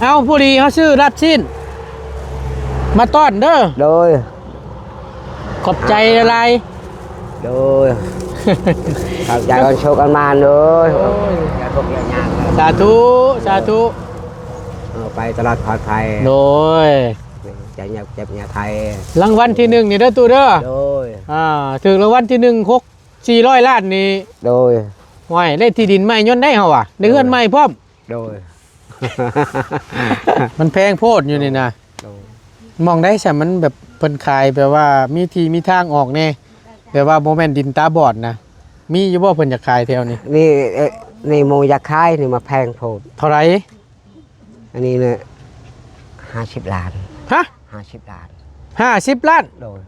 เอาผู้ดีเขาซื้อรับชิ้นมาต้อนเด้อโดยขอบใจอะไรโดยขอบใจกันโชคกันมาเลยอย่าตกอย่าหยาบสาธุสาธุไปตลอดปลอดภัยโดยจะเจ็บอย่าไทยรางวัลที่1นี่เด้อตู้เด้อโดยถึงรางวัลที่1 400 ล้านนี่โดยห้วยเลขที่ดินใหม่ย้อนได้เฮาว่ะได้เฮือนใหม่พร้อมโดยมันแพงโพดอยู่นี่นะมองได้ใช่มันแบบเพิ่นขายแบบว่ามีที่มีทางออกแน่แบบว่าโมเมนต์ดินตาบอดนะมีอยู่บ่เพิ่นจะขายแถวนี้นี่โมยาคายนี่มาแพงโพดเท่าไหร่อันนี้เนี่ย50 ล้านฮะ50 ล้าน50 ล้านโดย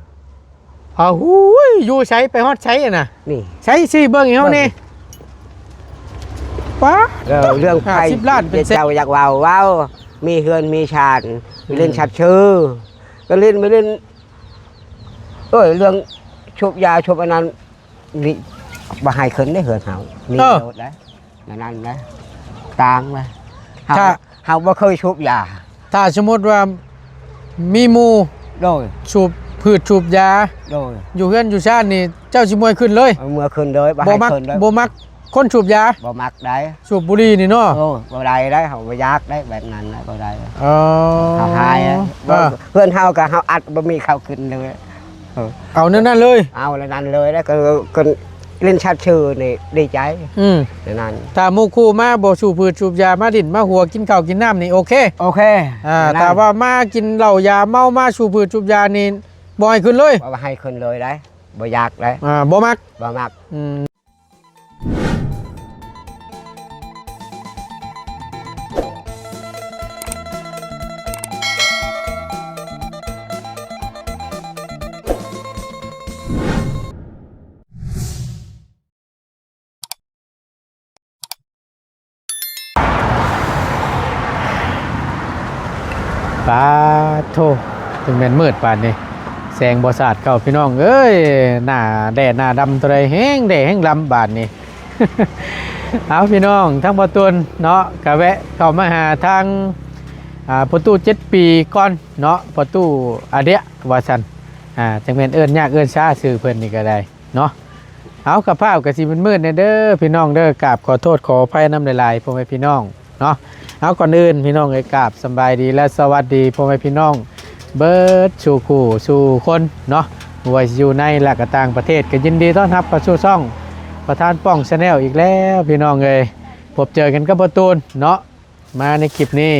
หูยอยู่ใช้ไปฮอดใช้อ่ะนะนี่ใช้สิเบิ่งเฮานี่ป๊าเรื่องไผ50 ล้านเป็นเจ้าอยากว้าวมีเฮือนมีชาติเล่นชัดชื่อก็เล่นไม่เล่นเรื่องชุบยาชุบอันนั้นนี่บ่ให้ขึ้นได้เหือนเฮามีโดดได้นั่นนะตางมาเฮาบ่เคยชุบยาถ้าสมมติว่ามีหมู่โดยสูบพืชสูบยาโดยอยู่เฮือนอยู่ชาตินี่เจ้าสิมวยขึ้นเลยเมื่อขึ้นเลยบ่มักบ่มักคนสูบยาบ่มักได้สูบบุหรี่นี่เนาะบ่ได้เฮาบ่อยากได้แบบนั้นบ่ได้อ๋อเฮาหายเพื่อนเฮาก็เฮาอัดบ่มีเข้าขึ้นเลยเอานั่นเลยเอาแล้วนั่นเลยแล้วก็เล่นชัดชื่อนี่ดีใจนั่นถ้าหมู่คู่มาบ่สูบพืชสูบยามาดินมาหัวกินข้าวกินน้ำนี่โอเคถ้าว่ามากินเหล้ายาเมามาสูบพืชสูบยานี่บ่ให้ขึ้นเลยบ่ให้ขึ้นเลยได้บ่อยากได้บ่มักปาโทถึงแม่นมืดปานนี้แสงบ่สาดเข้าพี่น้องเอ้ยหน้าแดดหน้าดำตัวใดแห้งแดดแห้งลำบาดนี้ เอาพี่น้องทั้งประตูเนาะกะแวะเข้ามาหาทางประตู7 ปีก่อนเนาะประตูอาเดียว่าซั่นจังแม่นเอิ้นยากเอิ้นช้าชื่อเพิ่นนี่ก็ได้เนาะเอากับภาพก็สิมืดๆเด้อพี่น้องเด้อกราบขอโทษขออภัยนำหลายๆพ่อแม่พี่น้องเนาะเอาก่อนอื่นพี่น้องเอ้ยกราบสบายดีและสวัสดีพ่อแม่พี่น้องเบิร์ดสู่คู่สู่คนเนาะวัยอยู่ในและก็ต่างประเทศก็ยินดีต้อนรับเข้าสู่ช่องประธานป้องชาแนลอีกแล้วพี่น้องเอ้ยพบเจอกันกับประตูนเนาะมาในคลิปนี้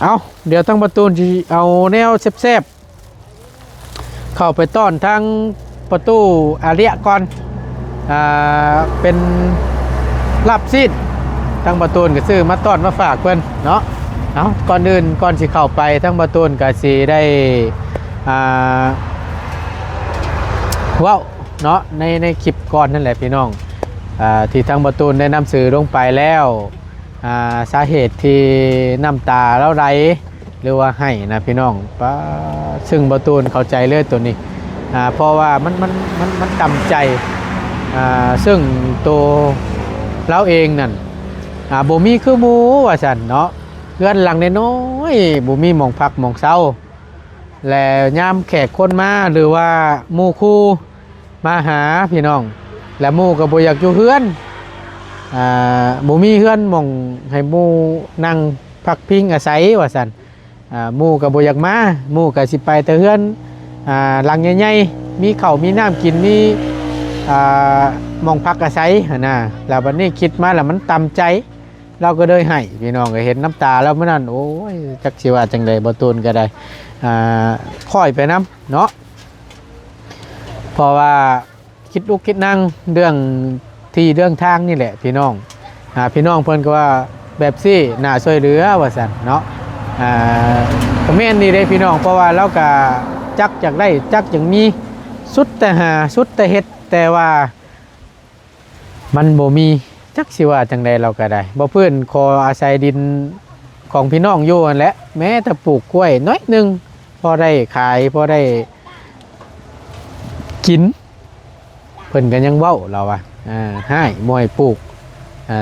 เอาเดี๋ยวทั้งประตูนจะเอาแนวแซ่บๆเข้าไปต้อนทั้งประตูอาเรียก่อนเป็นลาบซีดทั้งประตูนก็ซื้อมาต้อนมาฝากเพื่อนเนาะเอาก่อนอื่นก่อนสิเข้าไปทั้งประตูนก็สิได้ว้าวเนาะในคลิปก่อนนั่นแหละพี่น้องที่ทั้งประตูนได้นำสื่อลงไปแล้วสาเหตุที่น้ำตาแล้วไหลหรือว่าให้นะพี่น้องซึ่งประตูนเข้าใจเลยตัวนี้เพราะว่ามันต่ำใจซึ่งตัวเราเองนั่นบ่มีคือหมูว่าซั่นเนาะเพื่อนหลังน้อยบ่มีหม่องพักหม่องเช้าแล้วยามแขกคนมาหรือว่าหมู่คู่มาหาพี่น้องแล้วหมู่ก็บ่อยากอยู่เฮือนบ่มีเฮือนหม่องให้หมู่นั่งพักพิงอาศัยว่าซั่นหมู่ก็บ่อยากมาหมู่ก็สิไปแต่เฮือนหลังใหญ่ๆมีข้าวมีน้ำกินมีหม่องพักอาศัยหั่นน่ะแล้วบัดนี้คิดมาแล้วมันต่ำใจเราก็เลยให้พี่น้องก็เห็นน้ำตาแล้วเมื่อนั้นโอ้ยจักสิว่าจังไดบ่ตูนก็ได้ค่อยไปน้ำเนาะเพราะว่าคิดลุกคิดนั่งเรื่องที่เรื่องทางนี่แหละพี่น้องพี่น้องเพิ่นก็ว่าแบบซี่น่าช่วยเหลือว่าซั่นเนาะก็แม่นดีเด้พี่น้องเพราะว่าเราก็จักอยากได้จักอย่างมีสุดแต่หาสุดแต่เฮ็ดแต่ว่ามันบ่มีจักสิว่าจังใดเราก็ได้บ่เพื่อนขออาศัยดินของพี่น้องอยู่นั่นแหละแม้แต่ปลูกกล้วยน้อยนึงพอได้ขายพอได้กินเพิ่นก็ยังเว้าเราว่าให้มวยปลูก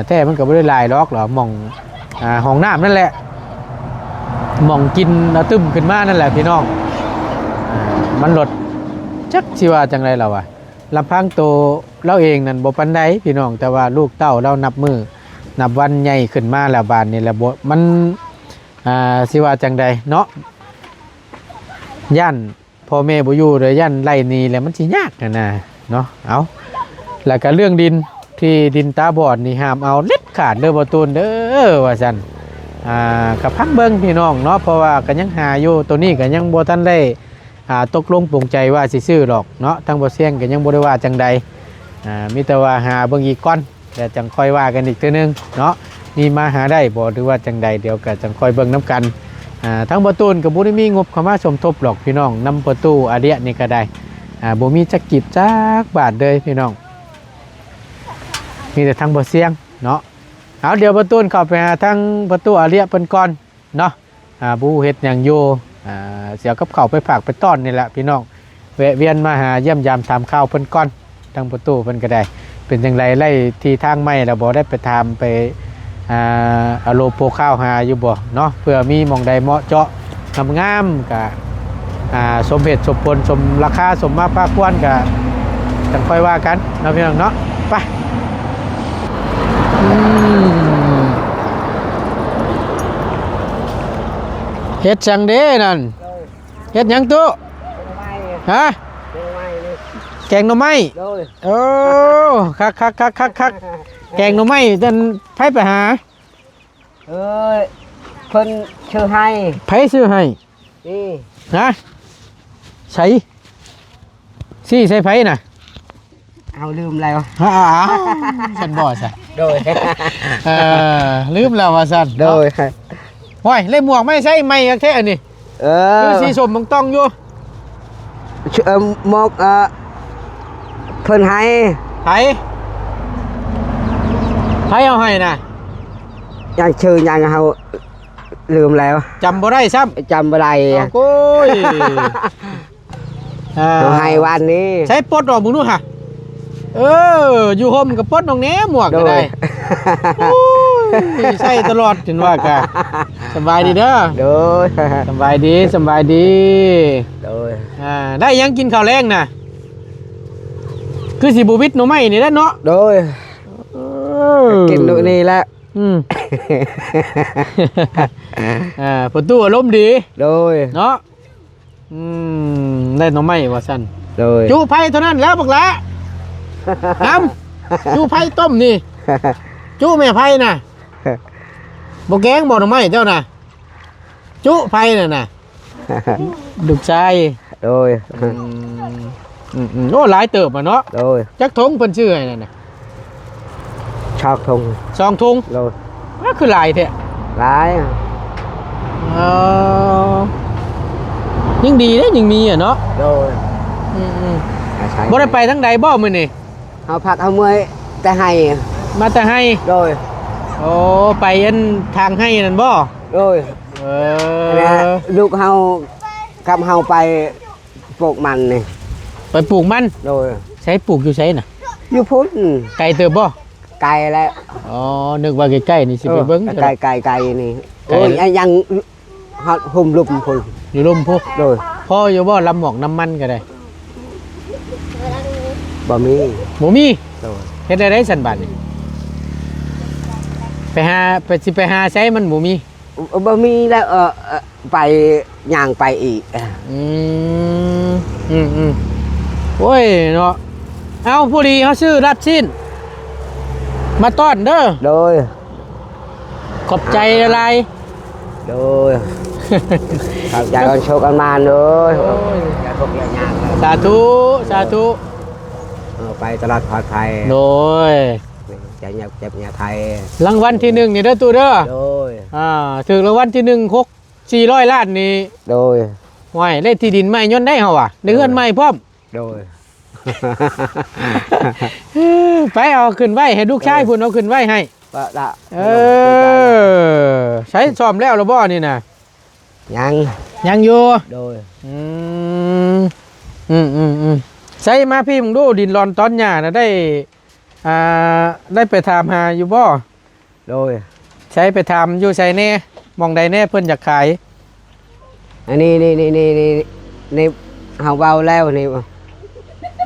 แต่มันก็บ่ได้หลายดอกหรอมองห้องน้ำนั่นแหละ หม่องกินเอาตึมขึ้นมานั่นแหละพี่น้องมันลดจักสิว่าจังไรเราอะลำพังโตเราเองนั่นบ่ปานใดพี่น้องแต่ว่าลูกเต้าเรานับมือนับวันใหญ่ขึ้นมาแล้วบานนี่แหละบ่มันสิว่าจังใดเนาะย่านพ่อแม่บ่อยู่เลยย่านไล่หนีแล้วมันสิยากนะเนาะเอาแล้วก็เรื่องดินที่ดินตาบอดนี่ห้ามเอาเล็ดขาดเด้อบ่ตูนเด้อว่าซั่นกับพักเบิ่งพี่น้องเนาะเพราะว่าก็ยังหาอยู่ตัวนี้ก็ยังบ่ทันได้ตกลงปลงใจว่าสิซื้อหรอกเนาะทางบ่เสียงก็ยังบ่ได้ว่าจังใดมีแต่ว่าหาเบิ่งอีกก่อนแล้วจังค่อยว่ากันอีกเทื่อนึงเนาะมีมาหาได้บ่หรือว่าจังใดเดี๋ยวก็จังค่อยเบิ่งนํกันทั้งบ่ตูนก็บ่ได้มีงบเข้ามาสมทบหรอกพี่น้องนำประตูอาเดียนี่ก็ได้บ่มีจักกิบจักบาทเลยพี่น้องมีแต่ทางบ่เสียงเนาะเอาเดี๋ยวประตูเข้าไปหาทางประตูอาเดียเพิ่นก่อนเนาะบูเฮ็ดหยังอยู่เสียกับข้าวไปฝากไปต้อนนี่แหละพี่น้องแวะเวียนมาหาเยี่ยมยามถามข้าวเพิ่นก่อนทางประตูเพิ่นก็ได้เป็นจังไรไล่ที่ทางไม่แล้วบ่ได้ไปถามไปอโลโปข้าวหาอยู่บ่เนาะเพื่อมีหม่องใดเหมาะเจาะงามๆก็สมเหตุสมผลสมราคาสมมาภาคควรก็จังค่อยว่ากันเนาะพี่น้องเนาะไปเฮ็ดจังเด้นั่นเฮ็ดหยังตู้ฮะแกงหน่อไม้โอ้คักแกงหน่อไม้จนไผไปหาเพิ่นชื่อให้ไผซื้อให้นี่ฮะใส่ซี่ใส่ไผน่ะเอาลืมแล้วฉันบ่ซะโดยลืมแล้วว่าซั่นโดยห้อยเลยหมวกไม่ใช่ไม่แท้อันนี้คือสีส้มต้องอยู่หมวกเพิ่นให้ไผเอาให้น่ะยังชื่อยังเฮาลืมแล้วจำบ่ได้ซ้ำจำบ่ได้โอ้ยให้วันนี้ใช้ปลดออกมึงดูค่ะอยู่โฮมกับปลดน้องแหนหมวกก็ได้ใช่ตลอดเห็นว่ากะสบายดีเด้อโดยสบายดีโดยได้ยังกินข้าวแรงน่ะคือสิบูวิทโนไม่นี่ได้เนาะโดยกินดูนี่แหละประตูอารมณ์ดีโดยเนาะได้โนไม่ว่าสั้นโดยจูไผ่เท่านั้นแล้วบอกละน้ำจูไผ่ต้มนี่จูแม่ไผ่น่ะบกแกงบอกทำไมเจ้าน่ะจุไผ่น่ะดุกใจโดยโอ้หลายเติบมาเนาะโดยจักทงเพิ่นชื่ออะไรน่ะชอบทง2 ทงโดยก็คือหลายแท้หลายยิ่งดีนะยิ่งมีอ่ะเนาะโดยบ่ได้ไปทั้งใดบ่มื้อนี่เอาผักเอาเมื่อยแต่ให้มาแต่ให้โดยโอ้ไปอันทางให้นั่นบ่โดยลูกเฮากับเฮาไปปลูกมันนี่ไปปลูกมันโดยใช้ปลูกอยู่ไสน่ะอยู่พุ่นไกลเติบบ่ไกลแล้วอ๋อนึกว่าใกล้ๆนี่สิไปเบิ่งไกลนี่โอ้ยยังห่มลุมพุ่นอยู่ลุมพุ่นโดยพ่ออยู่บ่ลำหมอกน้ำมันก็ได้บ่มีเฮ็ดได้สันบาทนี่ไปหาใช้มันบ่มีแล้วไปย่างไปอีกโอ้ยเนาะเอาผู้ดีเขาซื้อรับชิ้นมาต้อนเด้อโดยขอบใจอะไรโดยขอบใจกันโชคกันมาเลยสาธุไปตลาดปลอดภัยโดยจะเจ็บไทยรางวัลที่1นี่เด้อตูเด้อโดยถึงรางวัลที่1 400 ล้านนี่โดยห้วยเลขที่ดินใหม่ย้อนได้เฮาว่ะได้เฮือนใหม่พร้อมโดยไปเอาขึ้นไว้ให้ลูกชายพุ่นเอาขึ้นไว้ให้ใช้ซ่อมแล้วหรือบ่นี่น่ะยังอยู่โดยใช้มาพี่มึงดูดินร้อนตอนหญ้าน่ะได้ไปถามหาอยู่บ่โดยใช้ไปถามอยู่ใส่แน่มองใดแน่เพิ่นอยากขาย อันนี้นี่เฮาเว้าแล้วนี่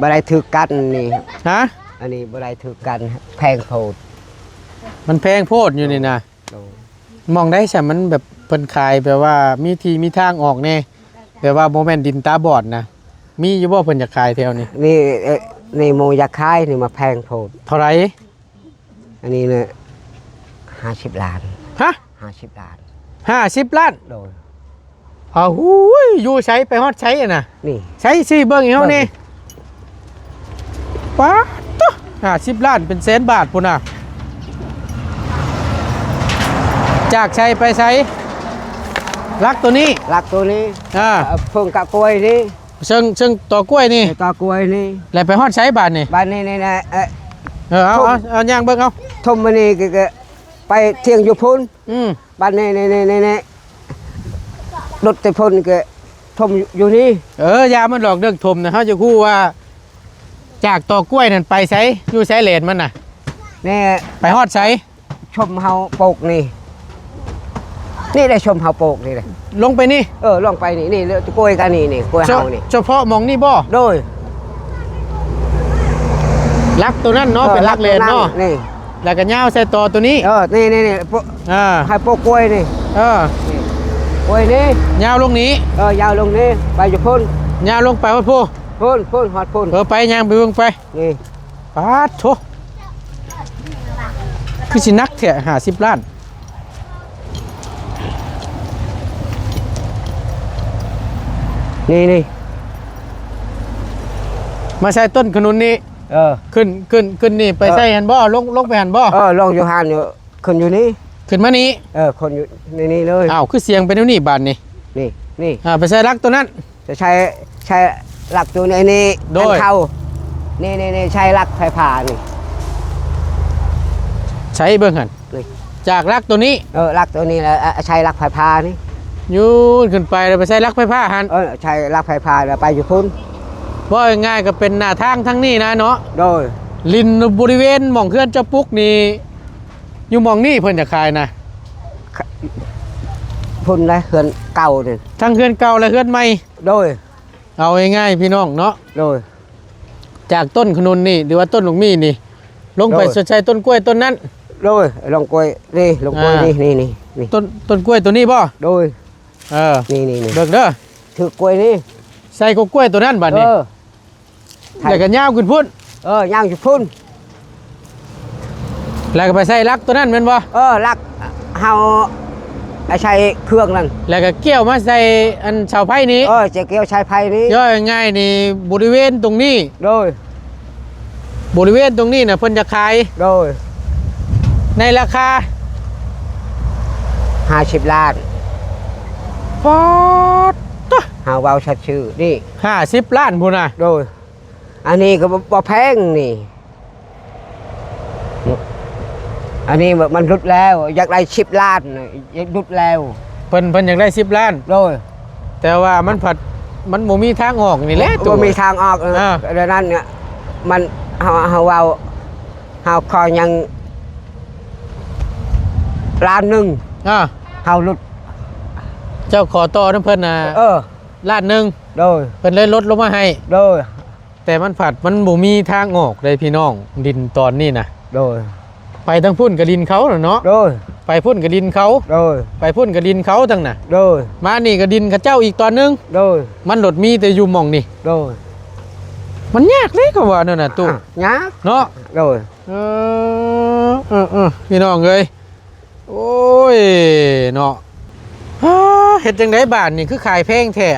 บ่ได้ถือกันนี่ ฮะ อันนี้บ่ได้ถือกันแพงโพด มันแพงโพดอยู่นี่นะ โดย มองได้ใช่มันแบบเพิ่นขายแบบว่ามีทีมีทางออกแน่แบบว่าโมเมนต์ดินตาบอดนะมีอยู่บ่เพิ่นจะขายแถวนี้ นี่นี่โมยาคายนี่มาแพงโพด เท่าไหร่ อันนี้เนี่ย50 ล้าน ฮะ 50 ล้าน 50 ล้าน โดย อ้าวหูยอยู่ใช้ไปฮอดใช้อะนะ นี่ ใช้สิเบิ่งอีเฮานี่ป๊าดตะ50 ล้านเป็นแสนบาทพุ่นน่ะจากใช้ไปใช้รักตัวนี้ ลักตัวนี้ เพิ่งกะกล้วยนี่ ซึ่งต่อกล้วยนี่ ตอกล้วยนี่ แล้วไปฮอดใช้บาทนี่ บ้านนี้นี่นะเอาย่างเบิ่งเอา ทมมานี่ก็ไปเที่ยงอยู่พุ่น อืม บ้านนี่รถแต่พุ่นก็ทมอยู่นี่ ยามันหลอกเรื่องทมนะเขาจะคู่ว่า จากต่อกล้วยนั่นไปใช้อยู่ใช้เลนมันน่ะ นี่ ไปฮอดใช้ ชมเฮาโปกนี่นี่ได้ชมเฮาโปกนี่เลย ลงไปนี่ ลงไปนี่กล้วยกันนี่กล้วยเฮานี่ เฉพาะมองนี่บ่ โดย ลักตัวนั้นเนาะเป็นลักเลนเนาะ นี่ แล้วก็ย่าวใส่ต่อตัวนี้ นี่อ่า ให้โปกกล้วยนี่ นี่ กล้วยนี่ ย่าวลงนี้ ยาวลงนี่ไปอยู่พุ่น ย่าวลงไปว่าพู พุ่นฮอดพุ่น ไปย่างไปเบิ่งไป นี่ ปาดโถคือสินักแท้50 ล้านนี่มาใส่ต้นขนุนนี้ขึ้นนี่ไปใส่หันบ่ลงไปหันบ่ ลงอยู่หันอยู่คนอยู่นี่ ขึ้นมานี่ คนอยู่นี่เลย อ้าวคือเสียงไปเดี๋ยวนี้บาดนี่ นี่ ไปใส่ลักตัวนั้น จะใช้หลักตัวนี้ โดย เข้านี่ใช้หลักไฟผ่านี่ ใช้เบิ่งหัน นี่ จากลักตัวนี้ หลักตัวนี้แล้วใช้หลักไฟผ่านี่ ยูนขึ้นไปแล้วไปใส่ลักไฟผ้าหัน ใช้หลักไฟผ่าแล้วไปอยู่พุ่น ว่าง่ายๆก็เป็นหน้าทางทั้งนี้นะเนาะ โดย ลินบริเวณหม่องเขื่อนเจ้าปุกนี่อยู่หม่องนี่เพิ่นจะขายนะ พุ่นได้เฮือนเก่านี่ ทั้งเขื่อนเก่าและเขื่อนใหม่ โดย เอาง่ายๆพี่น้องเนาะ โดย จากต้นขนุนนี่หรือว่าต้นลูกมี่นี่ ลงไป โดย สดใช้ต้นกล้วยต้นนั้น โดยลงกล้วยนี่ลงกล้วยนี่ ต้นกล้วยตัวนี้บ่ โดย นี่ นี่ เบิ่งเด้อ ถือกล้วยนี่ ใส่กล้วยตัวนั้นบัดนี้แล้วก็ย่าวขึ้นพุ่น ย่างอยู่พุ่น แล้วก็ไปใส่ลักตัวนั้นแม่นบ่ หลักเฮาใช้เครื่องนั่น แล้วก็เกี่ยวมาใส่อันเสาไผ่นี้ เจ๊เกียวใช้ไผ่นี้ ย่อยง่ายๆนี่บริเวณตรงนี้ โดย บริเวณตรงนี้น่ะเพิ่นจะขาย โดย ในราคา 50 ล้าน ปอด หาเว้าชัดชื่อนี่ 50 ล้านพุ่นน่ะ โดย อันนี้ก็บ่แพงนี่ อันนี้มันรุดแล้วอยากได้10 ล้านอยากรุดแล้ว เพิ่นอยากได้10 ล้าน โดย แต่ว่ามันบ่มีทางออกนี่แหละ ตัวมีทางออก อ่า ดังนั้นเนี่ยมันเฮาเว้าเฮาขอยังล้านหนึง เฮารุด เจ้าขอต่อน้ำเพิ่นน่ะล้านหนึง โดย เพิ่นเลยลดลงมาให้ โดย แต่มันบ่มีทางออกเลยพี่น้องดินตอนนี้น่ะ โดย ไปทางพุ่นก็ดินเขาเนาะ โดย ไปพุ่นก็ดินเขา โดย ไปพุ่นก็ดินเขาทั้งน่ะ โดย มานี่ก็ดินเขาเจ้าอีกตอนนึง โดย มันหลดมีแต่อยู่หม่องนี่ โดย มันยากเลยก็ว่านั่นน่ะตู้ ยาก เนาะ โดย พี่น้องเอ้ยโอ้ยเนาะเฮ็ดจังได๋บาทนี่คือขายแพงแท้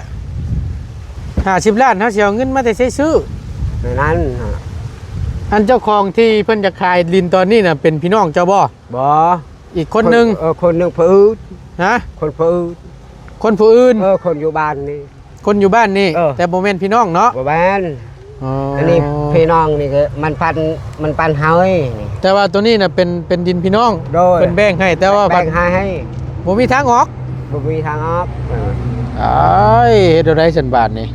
50 ล้านเฮาสิเอาเงินมาแต่ใช้ซื้อ ในนั้น อันเจ้าของที่เพิ่นจะขายดินตอนนี้น่ะเป็นพี่น้องเจ้าบ่ บ่ อีกคนหนึง คนหนึงผู้อื่น ฮะ คนผู้อื่น คนผู้อื่น คนอยู่บ้านนี่ คนอยู่บ้านนี่แต่บ่แม่นพี่น้องเนาะ บ่แม่น อันนี้พี่น้องนี่คือมันปันเฮานี่ แต่ว่าตัวนี้น่ะเป็นดินพี่น้อง โดย เป็นแบ่งให้แต่ว่า แบ่งให้ บ่มีทางออก บ่มีทางออก อ้ายเฮ็ดได้จันบาทนี่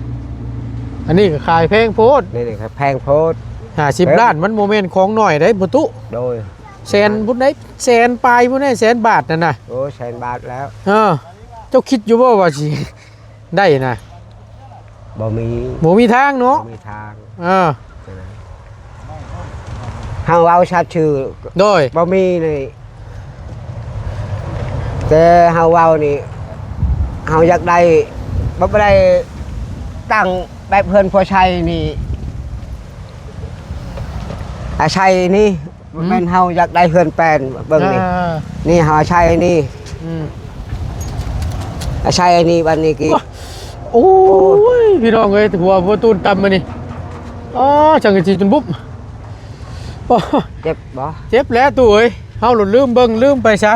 อันนี้ก็ขายแพงโพด นี่ครับแพงโพด 50 ล้านมันโมเมนต์ของหน่อยได้บ่ตุ โดย แสนพุ่นได้แสนปลายพุ่นได้แสนบาทนั่นน่ะ โอ้แสนบาทแล้ว เจ้าคิดอยู่บ่ว่าสิ ได้นะ บ่มี บ่มีทางเนาะ บ่มีทาง À, เฮาเอาชัดชื่อ rồi บ่มีนี่แต่เฮาเอานี่เฮาอยากได้บ่ได้ตั้งแบบเพิ่นพอชัยนี่อาชัยนี่แม่นเฮาอยากได้เฮือนแปลนเบิ่งนี่ à, นี่เฮาอาชัยนี่ ừ. อาชัยนี่บัดนี้กี่ Ôi,พี่น้องเอ้ยหัวบ่ตูนตำมานี่อ๋อจังกะจีจนบุ๊บโอ้ เจ็บบ่ เจ็บแล้วตู้เอ้ยเฮาหลุดลืมเบิ่งลืมไปซะ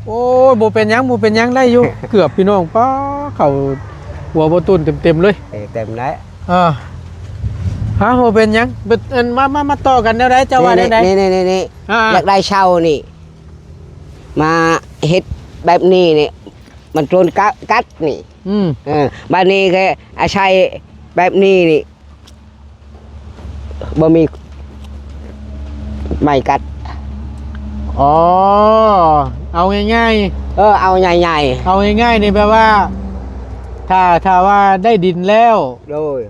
โอ้ยบ่เป็นหยังบ่เป็นหยังได้อยู่ เกือบพี่น้องป้าเข้าหัวบ่ตูนเต็มๆเลย เต็มแล้ว อ่าฮะบ่เป็นหยังเบิดอันมาต่อกันแนวใดเจ้าว่าแนวใด นี่ อ่า อยากได้เช่านี่ มาเฮ็ดแบบนี้นี่มันโดนกัดนี่ อืม บ้านนี้ก็อาชัยแบบนี้นี่บ่มีไม่กัด อ๋อเอาง่ายๆ เอาใหญ่ เอาง่ายๆนี่แปลว่า ถ้าว่าได้ดินแล้ว ๆโดย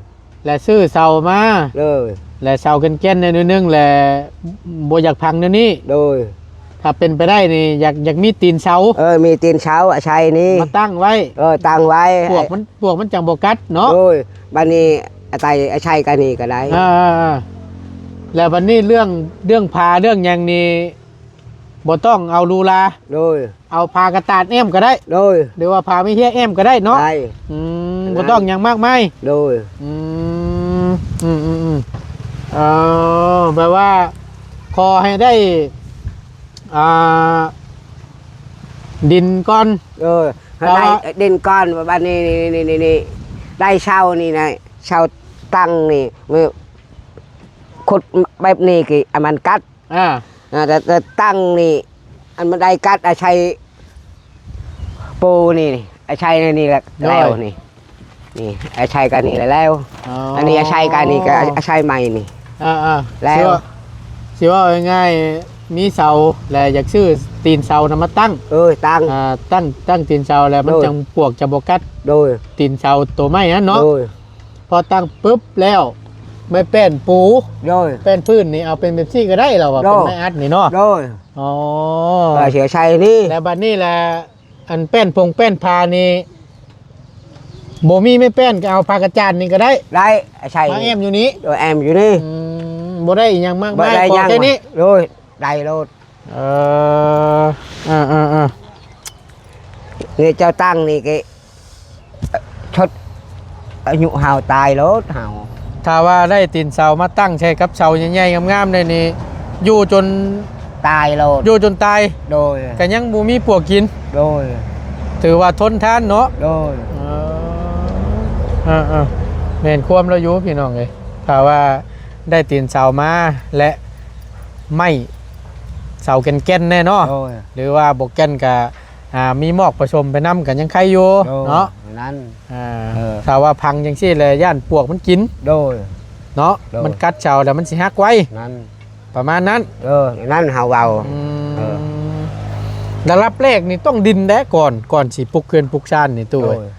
และซื้อเสามา โดย และเสาเก้นๆในนิดนึงและบ่อยากพังเดี๋ยวนี้ โดย ถ้าเป็นไปได้นี่อยากมีตีนเสา มีตีนเช้าอาชัยนี่ มาตั้งไว้ ตั้งไว้ พวกมันจังบ่กัดเนาะ โดยบ้านนี้อาชัยกันนี่ก็ได้ อ่าแล้ววันนี้เรื่องพาเรื่องหยังนี่บ่ต้องเอาลูลา โดย เอาพากระตาดแอมก็ได้ โดย หรือว่าพาไม่เฮียแอมก็ได้เนาะ ได้ บ่ต้องหยังมากมาย โดย แปลว่าขอให้ได้ดินก้อน ได้เด่นก้อนบ้านนี้นี่ได้เช่านี่นะเช่าตั้งนี่มือขุดแบบนี้กี่อันมันกัดแต่ตั้งนี่อันมันได้กัดอาชัยปูนี่อาชัยนี่แหละแล้วนี่อาชัยกันนี่แล้ว อันนี้อาชัยกันนี่ก็อาชัยใหม่นี่ แล้ว สิว่าง่ายๆมีเสาแล้วอยากซื้อตีนเสานำมาตั้ง ตั้ง ตั้งตีนเสาแล้วมัน โดย จังปวกจะบ่กัด โดย ตีนเสาตัวไม้นั้นเนาะ โดย พอตั้งปุ๊บแล้วไม่แป้นปู โดย แป้นพื้นนี่เอาเป็นแบบซี่ก็ได้เราว่า โด เป็นไม้อัดนี่เนาะ โดย อ๋อ เสียชัยนี่ แล้วบัดนี้แหละอันแป้นแป้นพานี่บ่มีไม่แป้นก็เอาพากระจานนี่ก็ได้ ได้อาชัย มาแอมอยู่นี้ โดยแอมอยู่นี่ บ่ได้อีหยังมาก บ่ มาย ได้ ขอ ยัง แค่นี้ โดยได้โลด อ่า นี่เจ้าตั้งนี่ก็ชดอายุเห่าตายโลดเห่า ถ้าว่าได้ตีนเสามาตั้งใช้กับเสาใหญ่ๆงามๆได้นี่อยู่จน ตายโลด อยู่จนตาย โดย ก็ยังบ่มีปวกกิน โดย ถือว่าทนทานเนาะ โดย แม่นความเราอยู่พี่น้องเลยถ้าว่าได้ตีนเสามาและไม่เสาแก่นๆแน่เนาะ โดย หรือว่าบกแก่นกับมีหมอกผสมไปน้ำกันยังใครอยู่ โดย เนาะ นั้น ถ้าว่าพังจังซี่เลยย่านปวกมันกิน โดย เนาะ โดย มันกัดเสาแล้วมันสิหักไว้ นั้น ประมาณนั้น นั้นเห่าเบา เออ แล้วรับแรกนี่ต้องดินแด้ก่อนสิปลุกเคือนปลุกชานนี่ตู้ โด เอ้ ย ย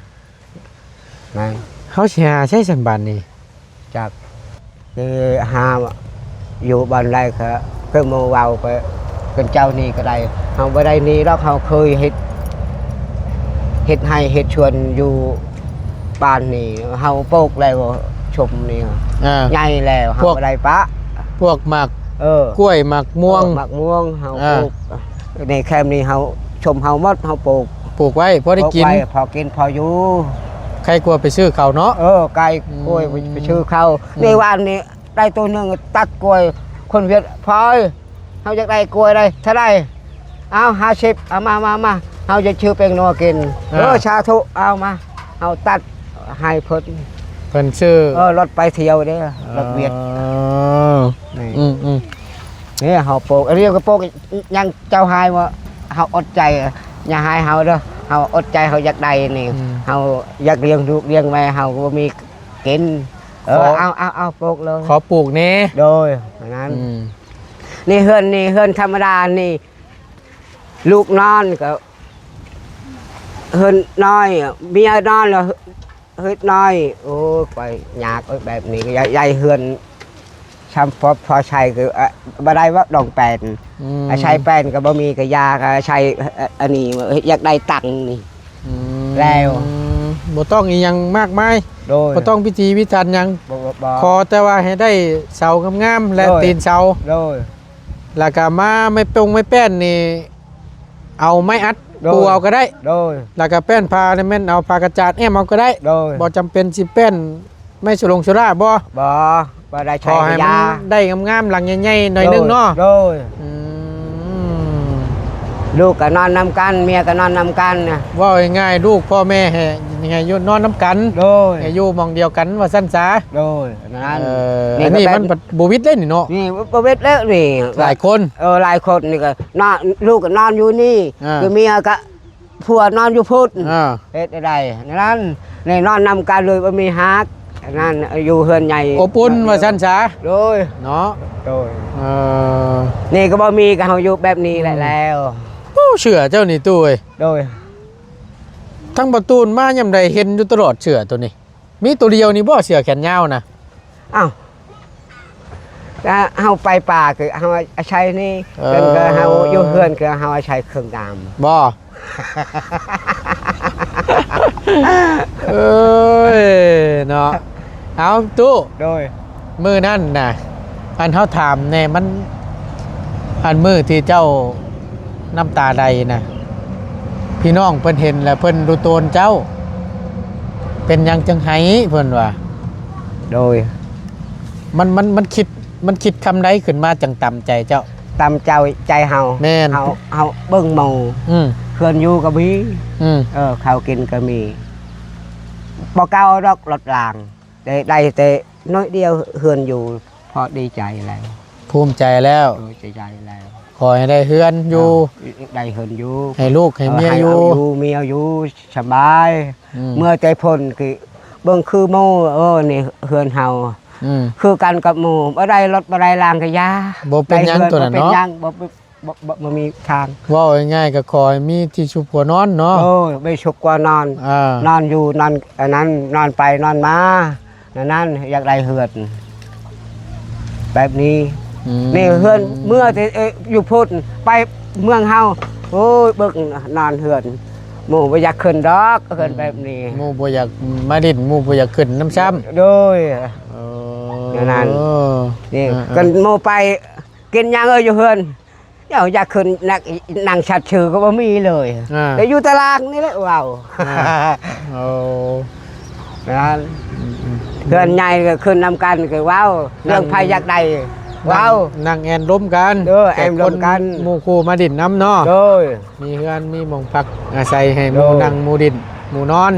นั้น เขาสิหาใช้สันบานนี่ จากคือหาอยู่บ้านไรก็เพิ่มมาเบาไปเป็นเจ้านี่ก็ได้เฮาบ่ได้นี่แล้วเขาเคยเฮ็ดให้เฮ็ดชวนอยู่บ้านนี่เฮาโปกแล้วชมนี่ ใหญ่แล้วเฮาบ่ได้ปะ พวกหมาก ก ล้วยหมากม่วง หมักม่วงเฮาปลูกในแคมป์นี่เฮาชมเฮาหมดเฮาปลูก ปลูกไว้พอได้กิน ปลูว้พอกินพออยู่ ใครกลัวไปซื้อเขาเนาะ ไก่กล้วยไปชื่อเขาในวันนี้ได้ตัวหนึงตัดกล้วยคนเวียดพอยเฮาอยากได้กล้วยได้เท่าไหร่เอา50เอามาเฮาจะชื่อเป็นนัวกินชาทุเอามาเฮาตัดให้เพิ่น เพิ่นชื่อ รถไปเที่ยวเด้อรถเวียดนี่ นี่เฮาปลูกอันนี้ก็ปลูกยังเจ้าหายว่าเฮาอดใจอย่าหายเฮาเด้อเฮาอดใจเฮาอยากได้นี่เฮาอยากเลี้ยงลูกเลี้ยงแม่เฮาก็บ่มีกินเอาปลูกเลย ขอปลูกแน่ โดยนั้นนี่เฮือนธรรมดานี่ลูกนอนก็เฮือนน้อยเมียนอนแล้ว เฮ็ดน้อยโอ้ไปยากแบบนี้ก็ยายเฮือนชำพอใช้คือบ่ได้ว่าดองแปนใช้แป้นก็บ่มีก็ยาก็ใช้อันนี้อยากได้ตังค์นี่แล้วบ่ต้องอีหยังมากมายบ่ต้องพิธีพิธันหยังขอแต่ว่าให้ได้เสางามๆและตีนเสาแล้วก็มาไม่ปงไม่แป้นนี่เอาไม้อัดปูเอาก็ได้แล้วก็แป้นพาเนี่ยแม่นเอาพากระจาดแอมเอาก็ได้บ่จำเป็นสิแป้นไม่ฉลงฉลาบ่ได้ใช้ยาได้งามๆหลังใหญ่ๆหน่อยนึงเนาะลูกก็นอนนำกันเมียก็นอนนำกันนะว่าง่ายๆลูกพ่อแม่ยังไงอยู่นอนน้ำกันให้อยู่มองเดียวกันว่าสั้นสานั่นอันนี้มันบูวิทได้นี่เนาะนี่บูวิทแล้วนี่หลายคนหลายคนนี่ก็นอนลูกก็นอนอยู่นี่คือเมียก็ผัวนอนอยู่พุทธเฮ็ดได้นั่นนี่นอนนำกันเลยว่ามีฮักนั่นอยู่เฮือนใหญ่อบอุ่นว่าสั้นสาโดยเนาะนี่ก็บ่มีก็เฮาอยู่แบบนี้แหละแล้วเชื่อเจ้านี่ตู้โดยทั้งประตูนมายามใดเห็นอยู่ตลอดเชื่อตัวนี้มีตัวเดียวนี่บ่เสือแขนยาวนะอ้าวก็เฮาไปป่าคือเฮาใช้นี่ก็เฮาอยู่เฮือนคือเฮาใช้เครื่องดำบ่เอ้ยเนาะเอาตู้โดยมือนั่นน่ะอันเฮาถามแน่มันอันมือที่เจ้าน้ำตาใดนะพี่น้องเพิ่นเห็นแล้วเพิ่นดูโตนเจ้าเป็นยังจังไห้เพิ่นว่าโดยมันคิดคำใดขึ้นมาจังตำใจเจ้าตำใจเฮาแม่นเฮาเบิ่งหมู่เพื่อนอยู่ก็มีข้าวกินก็มีบ่เก่าดอกรถรางได้แต่น้อยเดียวเฮือนอยู่พอดีใจแล้วภูมิใจแล้วใจแล้วขอให้ได้เฮือนอยู่ได้เฮือนอยู่ให้ลูกให้เมียอยู่เมียอยู่สบายเมื่อใจพ้นคือเบิ่งคือหมู่นี่เฮือนเฮาคือกันกับหมู่บ่ได้รถบ่ได้รางก็ยาบ่เป็นหยังตัวนั้นเนาะเป็นหยังบ่มีทางเว้าง่ายๆก็ขอให้มีที่ชุบหัวนอนเนาะไม่ชุบกว่านอนนอนอยู่นอนอันนั้นนอนไปนอนมานั่นอยากได้เฮือนแบบนี้นี่เฮือนเมื่ออยู่พุทธไปเมืองเฮาโอ้ยเบิกนอนเฮือนหมู่บ่อยากขึ้นดอกเฮือนแบบนี้หมู่บ่อยากมาดินหมู่บ่อยากขึ้นน้ำซ้ำโดยนั่นนี่กันหมู่ไปกินยังอยู่เฮือนอยากขึ้นนั่งชัดชื่อก็บ่มีเลยแต่อยู่ตารางนี่แหละว้าวนั่นเฮือนใหญ่ก็ขึ้นนำกันคือว้าวเรื่องภัยอยากได้ว้าวนั่งแอนล้มกันแอนล้มกันหมู่คู่มาดินน้ำเนาะมีเฮือนมีหม่องพักอาศัยให้หมู่นั่งหมู่ดินหมู่นอน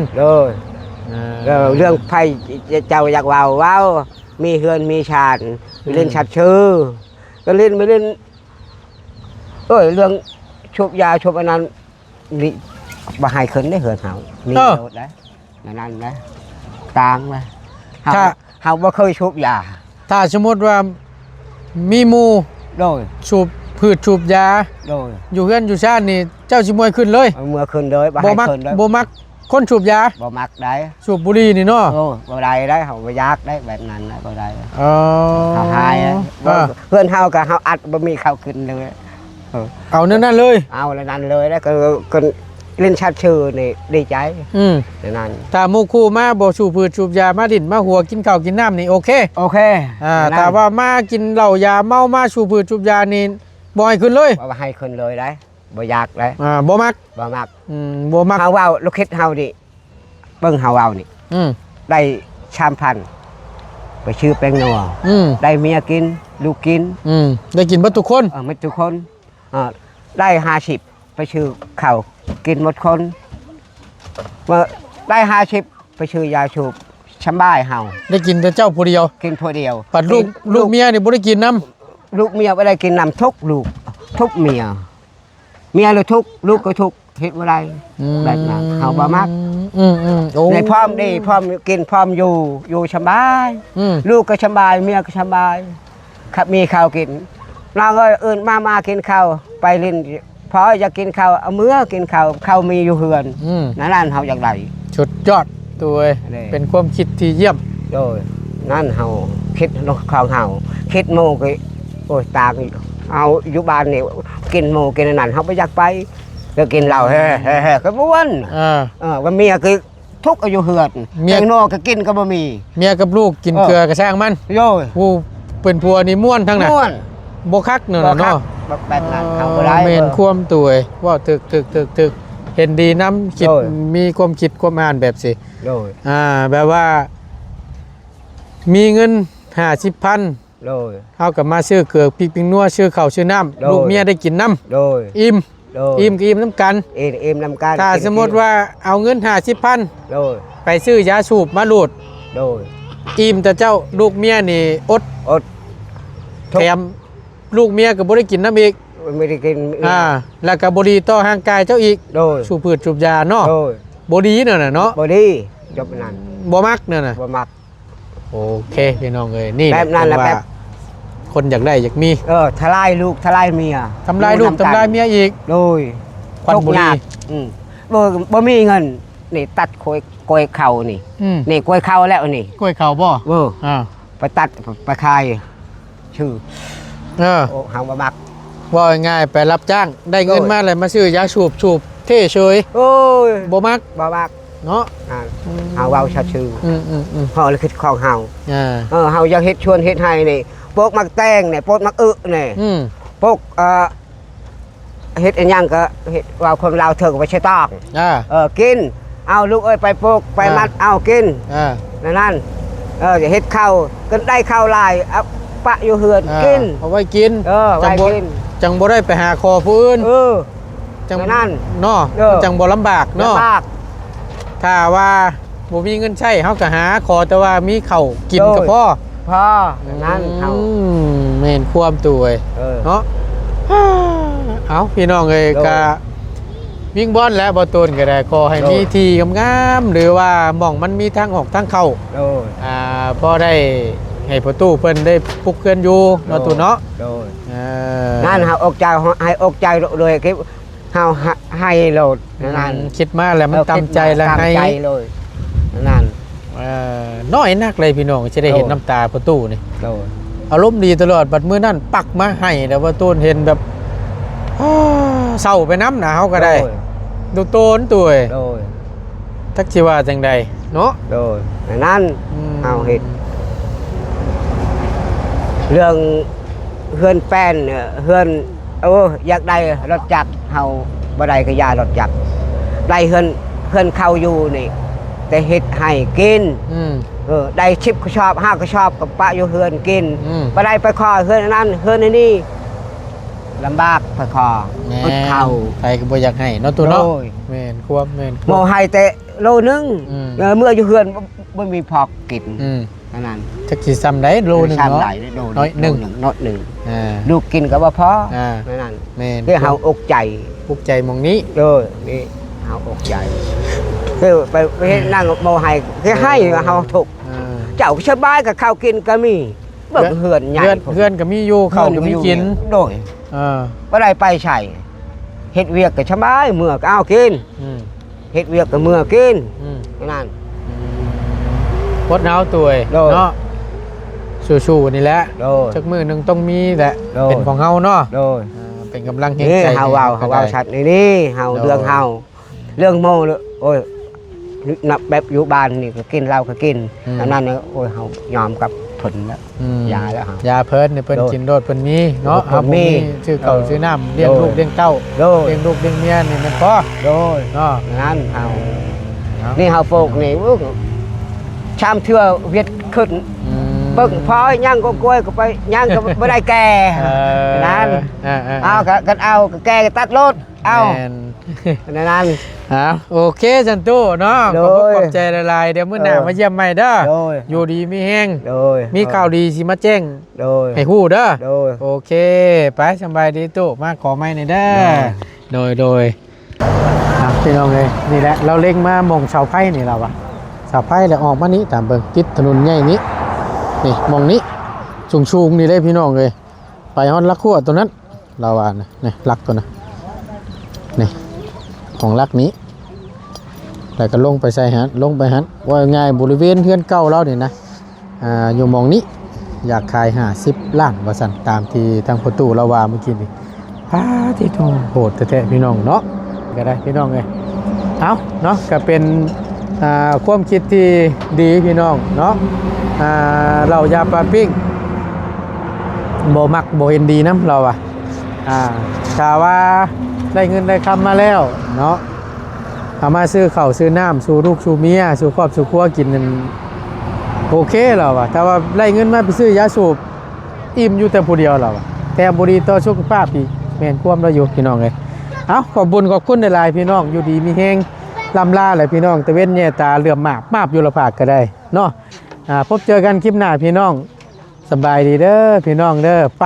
เรื่องภัยเจ้าอยากว้าวมีเฮือนมีชาติเล่นชัดชื่อก็เล่นไม่เล่นเรื่องชุบยาชุบอันนั้นนี่บ่ให้ขึ้นได้เฮือนเฮามีโดดได้นั่นนะต่างนะเฮาบ่เคยชุบยาถ้าสมมติว่ามีหมู่โดยชุบพืชชุบยาโดยอยู่เฮือนอยู่ชาตินี่เจ้าสิมวยขึ้นเลยเมื่อขึ้นเลยบ่มักคนชุบยาบ่มักได้ชุบบุหรี่นี่เนาะบ่ได้เฮาบ่อยากได้แบบนั้นบ่ได้เฮาหายเพื่อนเฮาก็เฮาอัดบ่มีข้าวขึ้นเลยเอานั่นเลยเอาแล้วนั่นเลยแล้วก็เล่นชัดชื่อนี่ดีใจนั่นถ้าหมู่คู่มาบ่สูบพืชสูบยามาดินมาหัวกินข้าวกินน้ำนี่โอเคแต่ว่ามากินเหล้ายาเมามาสูบพืชสูบยานี่บ่ให้ขึ้นเลยบ่ให้ขึ้นเลยได้บ่อยากได้บ่มักเฮาเว้าลูกคิดเฮาดิเบิ่งเฮาเว้านี่ได้ชามพันไปชื่อแป้งนัวได้เมียกินลูกกินได้กินหมดทุกคนหมดทุกคนได้50ไปชื่อข้าวกินหมดคนว่าได้50ไปชื่อยาชูบช้ำบ้ายเฮาได้กินแต่เจ้าผู้เดียวกินผู้เดียวปัดลูกเมียนี่บ่ได้กินน้ำลูกเมียบ่ได้กินน้ำทุกลูกทุกเมียเลยทุกลูกก็ทุกเฮ็ดบ่ได้แบบนั้นเฮาบ่มักในพร้อมดีพร้อมกินพร้อมอยู่สบายลูกก็สบายเมียก็สบายครับมีข้าวกินเราก็อื่นมากินข้าวไปเล่นพออยากกินข้าวเอามื้อกินข้าวมีอยู่เฮือนนั่นเฮาอยากได้สุดยอด ตัวเอ้ย นี่ เป็นความคิดที่เยี่ยม โดยนั่นเฮาคิดของเฮาคิดโมก็โอ้ยตาก็เอาอยู่บ้านนี่กินโมกินอันนั้นเฮาบ่อยากไปก็กินเหล้าแฮ่ๆๆก็บ่วน ว่าเมียคือทุกข์อายุเหือด เมีย แตงโนก็กินก็บ่มี เมียกับลูกกินเกลือกระช่างมัน โย่ ผู้เป็นผัวนี่ม่วนทั้งนั้น ม่วน บ่คักเนาะ บ่คั เนาะ กแบบนั้นเขาบ่ได้ เมนความตัวเอ้ยว่าถึกเห็นดีน้ำคิด โดย มีความคิดความอ่านแบบสิ โดย แบบว่า มีเงิน50,000 โดย เฮากับมาซื้อเกลือพริกปิงนัวซื้อข้าวซื้อน้ำ โดย ลูกเมียได้กินน้ โดย ำอิ่ม โดย อิ่มก็อิ่มน้ำกัน เอ็มนำการ ถ้าสมมติว่าเอาเงิน50,000 โดย ไปซื้อยาสูบมาลูด โดย อิ่มแต่เจ้าลูกเมียนี่อด อด ทุก แถมลูกเมียก็บ่ได้กินน้ำอีก ไม่ได้กิน แล้วก็บ่ดีต่อร่างกายเจ้าอีก โดย สูบพืชสูบยาเนาะ โดย บ่ดีนั่นน่ะเนาะ บ่ดีจบนั้น บ่มักนั่นน่ะ บ่มัก โอเคพี่น้องเอ้ยนี่ แบบนั้นแหละ ผมว่า แบบ คนอยากได้อยากมี ทลายลูกทลายเมีย ทำลายลูกทำลายเมียอีก โดย ควันบุหรี่ ตกยากบ่มีเงินนี่ตัดกล้วยเข่านี่ อืม นี่กล้วยเข่าแล้วนี่ กล้วยเขาบ่ อ่า ไปตัดไปขายชื่อ โอ้หางบ่มัก ว่าง่ายๆไปรับจ้างได้เงิน โดย มาเลยมาซื้อยาสูบเท่เฉย โอ้ย บ่มัก บ่มัก เนาะ เฮาเว้าชัดชื่อ เฮาเลยคิดของเฮา เฮาอยากเฮ็ดชวนเฮ็ดให้นี่โปกมักแตงนี่โปกมักนี่ อืม โปกเฮ็ดอันหยังก็เฮ็ดว่าคนลาวเถิงบ่ใช่ตอก กินเอาลูกเอ้ยไปโปกไปมัดเอากิน นั่นจะเฮ็ดข้าวก็ได้ข้าวหลายเอาปะอยู่เฮือนกิน เอาไว้กิน ไว้กิน จังบ่ได้ไปหาคอผู้อื่นจัง นั่น เนาะจังบ่ลำบากเนาะ ลำบาก ถ้าว่าบ่มีเงินใช้เฮาก็หาขอแต่ว่ามีข้าวกิน โดย ก็พอ พอนั่นเฮา แม่นความตัวเอ้ย เนาะเอาพี่น้องเอ้ย โดย ก็วิ่งบอลแล้วบ่ตูนก็ได้ขอให้ โดย มีที่งามๆหรือว่าหม่องมันมีทางออกทางเข้า โดย พอได้ให้ประตูเพิ่นได้ปลุกเพื่อนอยู่เนาะตูนเนาะ โดย เออ นั่นเฮาอกใจให้อกใจเลยคือเฮาให้โลดนั่น คิดมาแล้วมันตามใจแล้ว ตาม ให้ ใจเลยนั่น น้อยนักเลยพี่น้องจะได้เห็นน้ำตาประตูนี่ โดย อารมณ์ดีตลอดบัดมื้อนั้นปักมาให้แล้วประตูเห็นแบบเศร้าไปน้ำหนาเฮาก็ได้ดูโตนตัวเอ้ย โดย ทักสิว่าจังใดเนาะ โดยนั่นเฮาเฮ็ดเรื่องเฮือนแป้นเนี่ยเฮือนอยากได้รถจักรเฮาบ่ได้ก็ยารถจักรได้เฮือนเข้าอยู่นี่แต่เฮ็ดให้กิน ได้ชิปก็ชอบห้าก็ชอบกับปะอยู่เฮือนกินบ่ได้ไปขอเฮือนอันนั้นเฮือนอันนี้ลำบากไปขอ แม่ อดเข้า ใครก็บ่อยากให้เนาะตัวเนาะ โอ้ย แม่นควบแม่น หมอให้แต่โลนึง อืม เมื่ออยู่เฮือนบ่มีพอกกิน อืม อันนั้น จักสิซ้ำได้โลนึง ชาม เนาะ ไหลโล น้อยหนึ่ง น้อยหนึ่ง อ่า ลูกกินก็บ่พอ อ่า อันนั้น แม่น คือเฮาอกใจ ปลุกใจหมองนี้ นี่เฮาอกใจคือไปเฮ็ดนั่งหมอให้คือให้เฮาทุกข์ อ่า เจ้าสบายกับข้าวกินก็มีเบิ่งเฮือนใหญ่ เพื่อนก็มีอยู่เขาก็มีกิน โดย อ่า บ่ได้ไปใช่เฮ็ดเวียกก็สบายเมื่อก็เอากิน อืม เฮ็ดเวียกก็เมื่อกิน อืม นั่น พดหนาวตัวเอง โดย เนาะสู้ๆนี่แหละ โดย จักมือหนึงต้องมีแหละ โดย เป็นของเฮาเนาะ โดย เป็นกำลังแห่ง นี่ ใจ เฮาเว้าชัดนี่เฮา โดย เรื่องเฮาเรื่องโมเลยโอ้ยนับแบบอยู่บ้านนี่ก็กินเหล้าก็กินอันนั้นเนี่ยโอ้ยเฮายอมกับผลแล้ว อืม ยาแล้วครับ ยาเพิ่นเนี่ยเพิ่น โดย กินโดดเพิ่นมีเนาะ โดยเพิ่นมี ชื่อเก่าชื่อน้ำเลี้ยง โดย ลูกเลี้ยงเต้า โดย เลี้ยงลูกเลี้ยงเมียนี่มันพอ โดย เนาะ นั่นเฮา เนาะ นี่เฮาปลูกนี่ชามเทื่อเวียดขึ้น อืม ปึ้งพอย่างก็กล้วยก็ไปย่างก็ไม่ได้แก่ นั่น เอากันเอาแก่ก็ตัดรถเอา แม่น นั่น โอเคจันตู้เนาะ โด ขอบ ย ขอบใจหลายๆเดี๋ยวมื้อหน้ามาเยี่ยมใหม่เด้อ โดย อยู่ดีมีแห้ง โดย มีข่าวดีสิมาแจ้ง โดย ให้ฮู้เด้อ โดย โอเคไปสำบายดีตู้มาขอไม้หน่อยเด้อโดยพี่น้องเลยนี่แหละเราเล็งมาหมองเสาไผ่นี่เราอะเสาไผ่แล้วออกมานี้ตามเบิ่งติดถนนใหญ่นี้นี่หมองนี้สูงๆนี่เลยพี่น้องเลยไปฮอดลักขั้วตัวนั้นเราว่านะนี่ลักตัวนะนี่ของลักนี้ แล้วก็ลงไปใส่หันลงไปหันว่าง่ายบริเวณเพื่อนเก่าเราเนี่ยนะอยู่หมองนี้อยากขาย50 ล้านว่าซั่นตามที่ทางประตูเราว่าเมื่อกี้นี่ที่โทโหดแท้ๆพี่น้องเนาะก็ได้พี่น้องเอ้ยเอาเนาะก็เป็นความคิดที่ดีพี่น้องเนาะเรายาปลาปิ้งบ่มักบ่เห็นดีน้ำเราอ่ะถ้าว่าได้เงินได้คำมาแล้วเนาะเอามาซื้อข้าวซื้อน้ำสู่ลูกสู่เมียสู่ครอบสู่ครัวกินนั่นโอเคเราอ่ะถ้าว่าได้เงินมาไปซื้อยาสูบอิ่มอยู่แต่ผู้เดียวเราอ่ะแต่บุรีต่อสุขภาพอีกแม่นความเราอยู่พี่น้องเลยเอาขอบบุญขอบคุณในลายพี่น้องอยู่ดีมีแห้งลำลาเลยพี่น้องตะเว้นแย่ตาเหลื่อมหมากมาบอยู่ละผากก็ได้เนาะพบเจอกันคลิปหน้าพี่น้องสบายดีเด้อพี่น้องเด้อไป